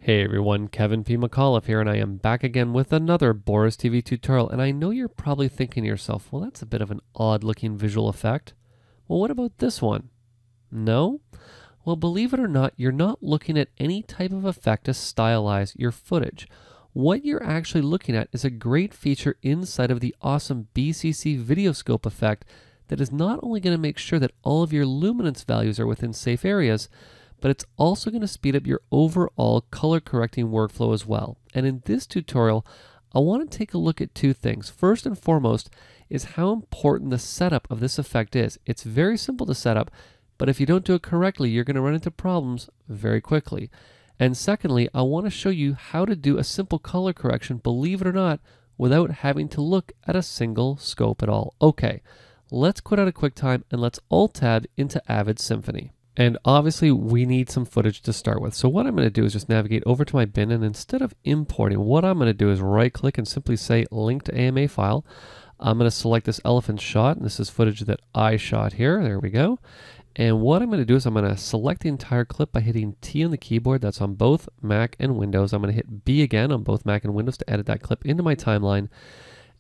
Hey everyone, Kevin P. McAuliffe here, and I am back again with another Boris TV tutorial. And I know you're probably thinking to yourself, well, that's a bit of an odd looking visual effect. Well, what about this one? No? Well, believe it or not, you're not looking at any type of effect to stylize your footage. What you're actually looking at is a great feature inside of the awesome BCC Videoscope effect that is not only going to make sure that all of your luminance values are within safe areas, but it's also going to speed up your overall color correcting workflow as well. And in this tutorial, I want to take a look at two things. First and foremost is how important the setup of this effect is. It's very simple to set up, but if you don't do it correctly, you're going to run into problems very quickly. And secondly, I want to show you how to do a simple color correction, believe it or not, without having to look at a single scope at all. Okay, let's quit out of QuickTime and let's Alt-Tab into Avid Symphony. And obviously we need some footage to start with. So what I'm going to do is just navigate over to my bin, and instead of importing, what I'm going to do is right click and simply say link to AMA file. I'm going to select this elephant shot, and this is footage that I shot here. There we go. And what I'm going to do is I'm going to select the entire clip by hitting T on the keyboard. That's on both Mac and Windows. I'm going to hit B again on both Mac and Windows to edit that clip into my timeline.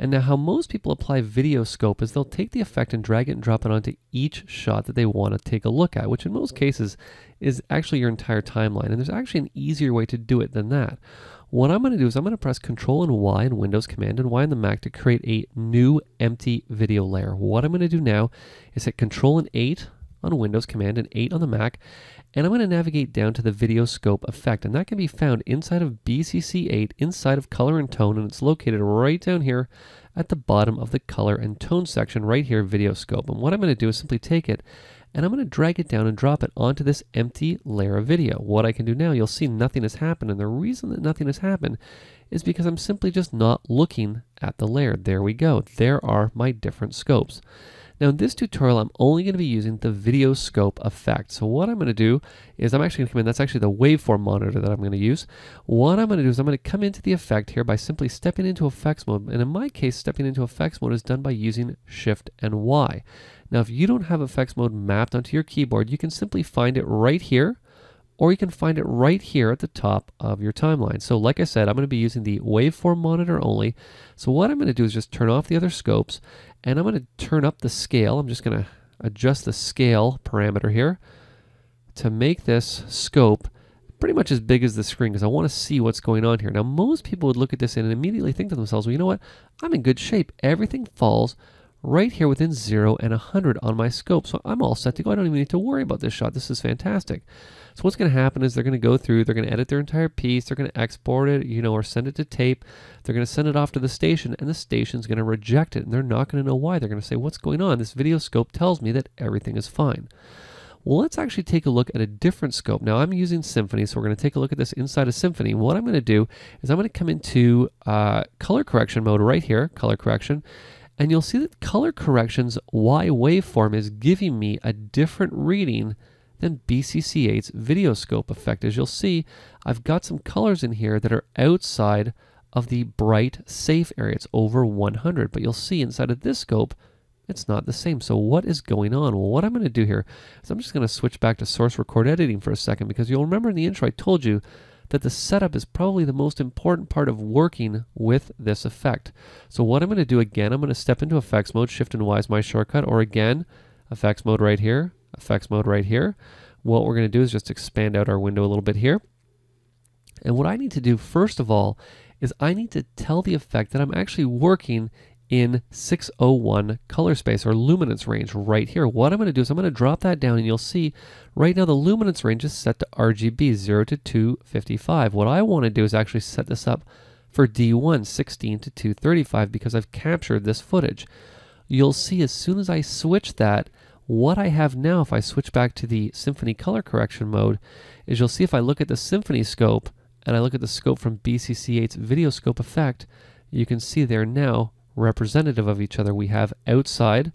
And now how most people apply Videoscope is they'll take the effect and drag it and drop it onto each shot that they want to take a look at, which in most cases is actually your entire timeline. And there's actually an easier way to do it than that. What I'm going to do is I'm going to press Ctrl and Y in Windows, Command and Y on the Mac to create a new empty video layer. What I'm going to do now is hit Ctrl and 8 on Windows, Command and 8 on the Mac, and I'm going to navigate down to the Videoscope effect, and that can be found inside of BCC 8, inside of Color and Tone, and it's located right down here at the bottom of the Color and Tone section, right here, Videoscope. And what I'm going to do is simply take it, and I'm going to drag it down and drop it onto this empty layer of video. What I can do now, you'll see nothing has happened, and the reason that nothing has happened is because I'm simply just not looking at the layer. There we go. There are my different scopes. Now in this tutorial, I'm only going to be using the Videoscope effect. So what I'm going to do is I'm actually going to come in, that's actually the waveform monitor that I'm going to use. What I'm going to do is I'm going to come into the effect here by simply stepping into effects mode. And in my case, stepping into effects mode is done by using Shift and Y. Now if you don't have effects mode mapped onto your keyboard, you can simply find it right here, or you can find it right here at the top of your timeline. So like I said, I'm going to be using the waveform monitor only. So what I'm going to do is just turn off the other scopes, and I'm going to turn up the scale. I'm just going to adjust the scale parameter here to make this scope pretty much as big as the screen, because I want to see what's going on here. Now most people would look at this and immediately think to themselves, well, you know what? I'm in good shape. Everything falls right here within 0 and 100 on my scope. So I'm all set to go. I don't even need to worry about this shot. This is fantastic. So what's going to happen is they're going to go through, they're going to edit their entire piece, they're going to export it, or send it to tape. They're going to send it off to the station, and the station's going to reject it, and they're not going to know why. They're going to say, what's going on? This Videoscope tells me that everything is fine. Well, let's actually take a look at a different scope. Now I'm using Symphony, so we're going to take a look at this inside of Symphony. What I'm going to do is I'm going to come into color correction mode right here, color correction, and you'll see that color correction's Y waveform is giving me a different reading than BCC 8's Videoscope effect. As you'll see, I've got some colors in here that are outside of the bright safe area. It's over 100, but you'll see inside of this scope, it's not the same. So what is going on? Well, what I'm going to do here is I'm just going to switch back to source record editing for a second, because you'll remember in the intro I told you that the setup is probably the most important part of working with this effect. So what I'm going to do again, I'm going to step into effects mode, Shift and Y is my shortcut, or again, effects mode right here, effects mode right here. What we're going to do is just expand out our window a little bit here. And what I need to do first of all is I need to tell the effect that I'm actually working in 601 color space or luminance range right here. What I'm going to do is I'm going to drop that down, and you'll see right now the luminance range is set to RGB 0 to 255. What I want to do is actually set this up for D1 16 to 235 because I've captured this footage. You'll see as soon as I switch that, what I have now, if I switch back to the Symphony color correction mode, is you'll see if I look at the Symphony scope and I look at the scope from BCC 8's Videoscope effect, you can see they're now representative of each other. We have outside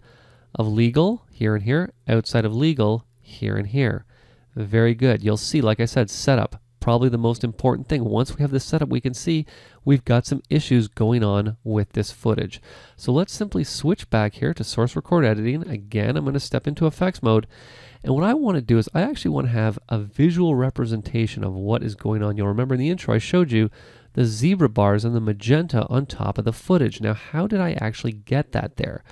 of legal here and here, outside of legal here and here. Very good. You'll see, like I said, setup, probably the most important thing. Once we have this setup, we can see we've got some issues going on with this footage. So let's simply switch back here to source record editing. Again, I'm going to step into effects mode. And what I want to do is I actually want to have a visual representation of what is going on. You'll remember in the intro I showed you the zebra bars and the magenta on top of the footage. Now, how did I actually get that there?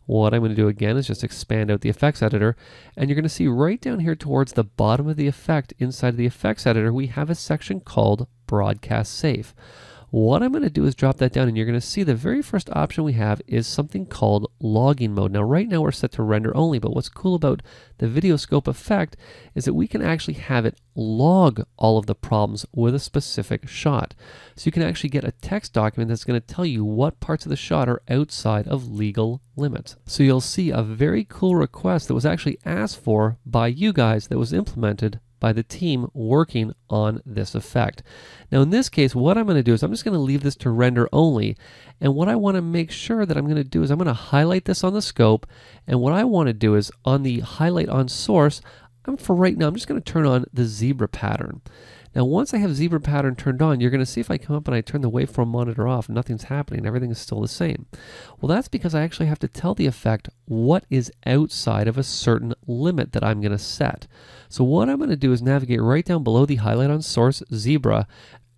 What I'm going to do again is just expand out the effects editor, and you're going to see right down here towards the bottom of the effect inside of the effects editor, we have a section called Broadcast Safe. What I'm going to do is drop that down, and you're going to see the very first option we have is something called logging mode. Now, right now we're set to render only, but what's cool about the Videoscope effect is that we can actually have it log all of the problems with a specific shot. So you can actually get a text document that's going to tell you what parts of the shot are outside of legal limits. So you'll see a very cool request that was actually asked for by you guys that was implemented by the team working on this effect. Now in this case, what I'm going to do is I'm just going to leave this to render only, and what I want to make sure that I'm going to do is I'm going to highlight this on the scope, and what I want to do is on the highlight on source, for right now I'm just going to turn on the zebra pattern. Now once I have zebra pattern turned on, you're going to see if I come up and I turn the waveform monitor off, nothing's happening, everything is still the same. Well, that's because I actually have to tell the effect what is outside of a certain limit that I'm going to set. So what I'm going to do is navigate right down below the highlight on source zebra,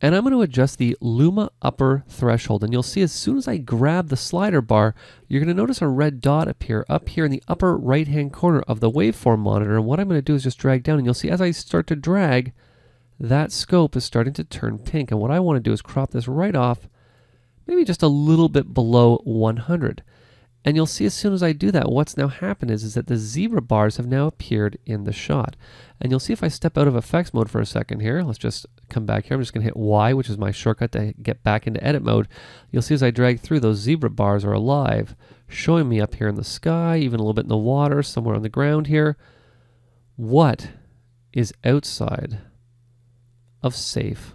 and I'm going to adjust the luma upper threshold. And you'll see as soon as I grab the slider bar, you're going to notice a red dot appear up here in the upper right hand corner of the waveform monitor. And what I'm going to do is just drag down, and you'll see as I start to drag, that scope is starting to turn pink. And what I want to do is crop this right off, maybe just a little bit below 100. And you'll see as soon as I do that, what's now happened is that the zebra bars have now appeared in the shot. And you'll see if I step out of effects mode for a second here, let's just come back here. I'm just going to hit Y, which is my shortcut to get back into edit mode. You'll see as I drag through, those zebra bars are alive, showing me up here in the sky, even a little bit in the water, somewhere on the ground here, what is outside of safe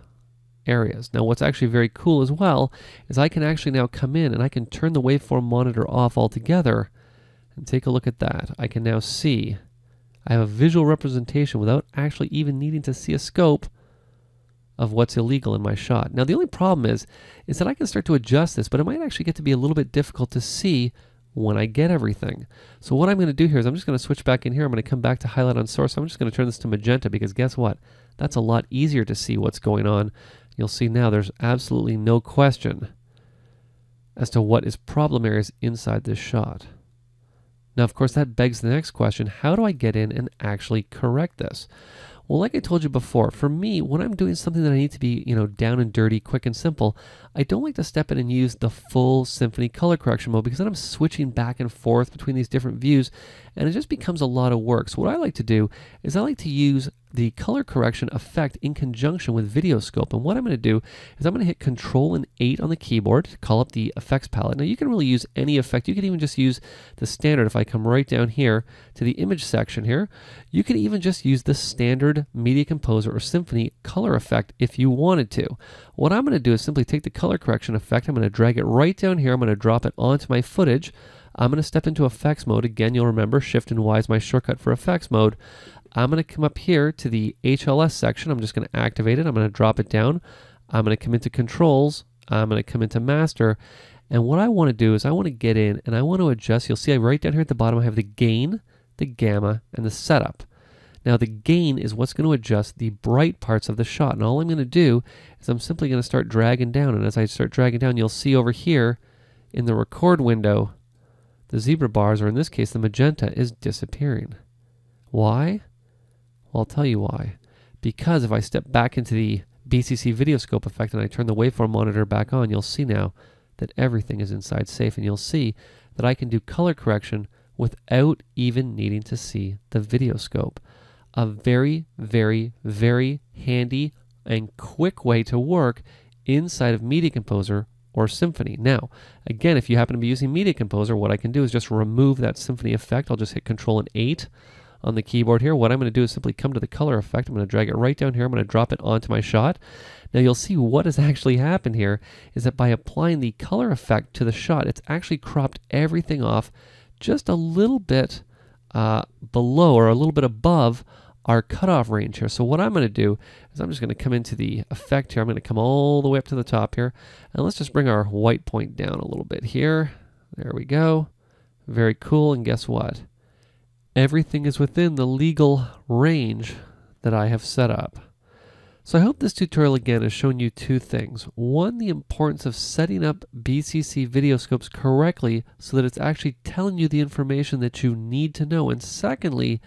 areas. Now what's actually very cool as well is I can actually now come in and I can turn the waveform monitor off altogether and take a look at that. I can now see I have a visual representation without actually even needing to see a scope of what's illegal in my shot. Now the only problem is that I can start to adjust this, but it might actually get to be a little bit difficult to see when I get everything. So what I'm going to do here is I'm just going to switch back in here. I'm going to come back to highlight on source. I'm just going to turn this to magenta because guess what? That's a lot easier to see what's going on. You'll see now there's absolutely no question as to what is problem areas inside this shot. Now, of course, that begs the next question. How do I get in and actually correct this? Well, like I told you before, for me, when I'm doing something that I need to be, down and dirty, quick and simple, I don't like to step in and use the full Symphony color correction mode because then I'm switching back and forth between these different views and it just becomes a lot of work. So what I like to do is I like to use the color correction effect in conjunction with Videoscope. And what I'm going to do is I'm going to hit Ctrl and 8 on the keyboard to call up the effects palette. Now you can really use any effect. You can even just use the standard. If I come right down here to the image section here, you can even just use the standard Media Composer or Symphony color effect if you wanted to. What I'm going to do is simply take the color correction effect. I'm going to drag it right down here. I'm going to drop it onto my footage. I'm going to step into effects mode. Again, you'll remember Shift and Y is my shortcut for effects mode. I'm going to come up here to the HLS section. I'm just going to activate it. I'm going to drop it down. I'm going to come into controls. I'm going to come into master. And what I want to do is I want to get in and I want to adjust. You'll see right down here at the bottom I have the gain, the gamma, and the setup. Now the gain is what's going to adjust the bright parts of the shot. And all I'm going to do is I'm simply going to start dragging down. And as I start dragging down, you'll see over here in the record window, the zebra bars, or in this case the magenta, is disappearing. Why? Well, I'll tell you why. Because if I step back into the BCC Videoscope effect and I turn the waveform monitor back on, you'll see now that everything is inside safe, and you'll see that I can do color correction without even needing to see the Videoscope. A very, very, very handy and quick way to work inside of Media Composer or Symphony. Now, again, if you happen to be using Media Composer, what I can do is just remove that Symphony effect. I'll just hit Ctrl and 8 on the keyboard here. What I'm going to do is simply come to the color effect. I'm going to drag it right down here. I'm going to drop it onto my shot. Now you'll see what has actually happened here is that by applying the color effect to the shot, it's actually cropped everything off just a little bit below or a little bit above our cutoff range here. So what I'm going to do is I'm just going to come into the effect here. I'm going to come all the way up to the top here. And let's just bring our white point down a little bit here. There we go. Very cool. And guess what? Everything is within the legal range that I have set up. So I hope this tutorial again has shown you two things. One, the importance of setting up BCC Videoscopes correctly so that it's actually telling you the information that you need to know. And secondly,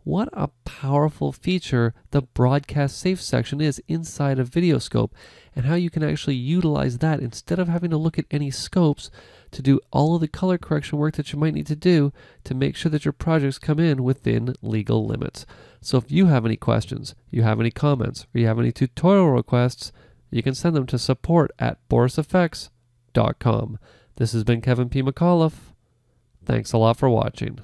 what a powerful feature the broadcast safe section is inside of Videoscope, and how you can actually utilize that instead of having to look at any scopes to do all of the color correction work that you might need to do to make sure that your projects come in within legal limits. So if you have any questions, you have any comments, or you have any tutorial requests, you can send them to support@borisfx.com. This has been Kevin P. McAuliffe. Thanks a lot for watching.